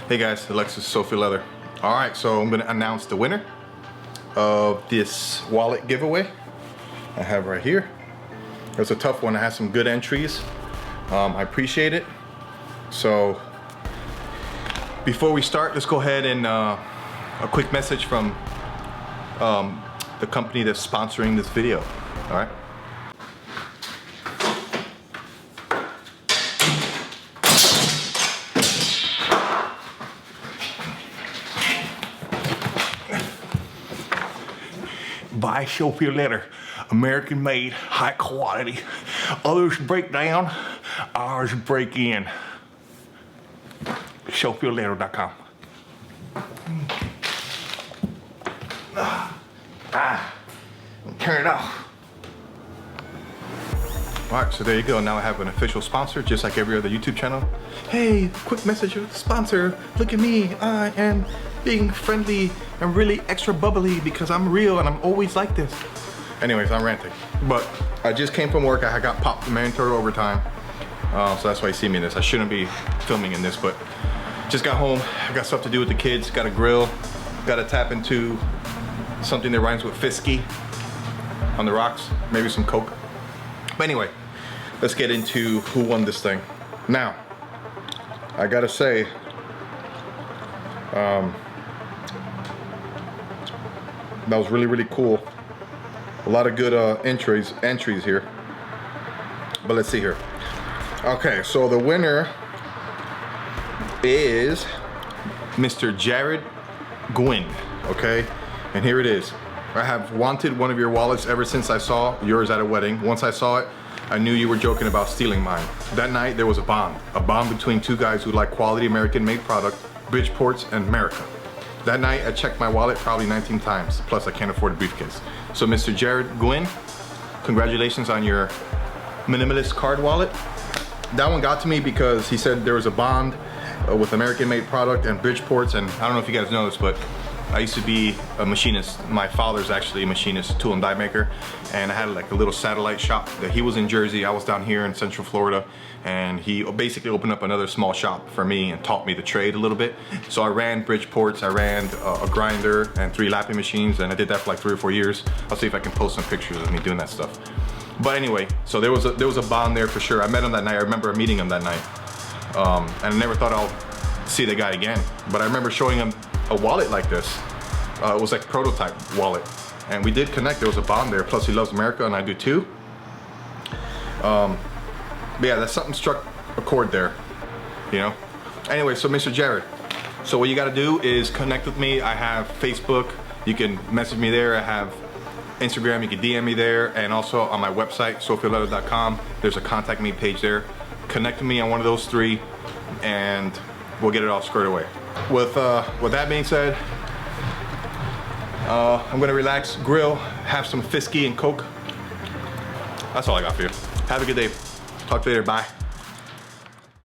Hey guys, Alexis Sophie Leather. All right, so I'm gonna announce the winner of this wallet giveaway I have right here. It was a tough one. I had some good entries. I appreciate it. So before we start, let's go ahead and a quick message from the company that's sponsoring this video. All right. Buy Sophie Leather, American made, high quality. Others break down, ours break in. SophieLeather.com. Turn it off. All right, so there you go. Now I have an official sponsor, just like every other YouTube channel. Hey, quick message of sponsor. Look at me. I am being friendly and really extra bubbly because I'm real and I'm always like this. Anyways, I'm ranting. But I just came from work. I got popped the mandatory overtime. So that's why you see me in this. I shouldn't be filming in this, but just got home. I got stuff to do with the kids. Got a grill. Got to tap into something that rhymes with Fisky on the rocks. Maybe some Coke. But anyway, let's get into who won this thing. Now, I gotta say, that was really, really cool. A lot of good entries here. But let's see here. Okay, so the winner is Mr. Jared Gwynn, okay? And here it is. I have wanted one of your wallets ever since I saw yours at a wedding. Once I saw it, I knew you were joking about stealing mine. That night, there was a bond between two guys who like quality American-made product, Bridgeports and America. That night, I checked my wallet probably 19 times, plus I can't afford a briefcase. So Mr. Jared Gwynn, congratulations on your Minimalist card wallet. That one got to me because he said there was a bond with American-made product and Bridgeports, and I don't know if you guys know this, but I used to be a machinist. My father's actually a machinist, tool and die maker, and I had like a little satellite shop. That he was in Jersey, I was down here in Central Florida, and he basically opened up another small shop for me and taught me the trade a little bit. So I ran Bridgeports, I ran a grinder and 3 lapping machines, and I did that for like 3 or 4 years. I'll see if I can post some pictures of me doing that stuff. But anyway, so there was a bond there for sure. I met him that night. I remember meeting him that night, and I never thought I'll see the guy again. But I remember showing him a wallet like this. It was like a prototype wallet, and we did connect. There was a bond there. Plus he loves America and I do too. But yeah, that's something struck a chord there, you know. Anyway, so Mr. Jared, so what you got to do is connect with me. I have Facebook. You can message me there. I have Instagram. You can DM me there, and also on my website, SophieLeather.com. There's a contact me page there. Connect with me on one of those 3, and we'll get it all squared away. With that being said, I'm gonna relax, grill, have some Fisky and Coke. That's all I got for you. Have a good day. Talk to you later. Bye.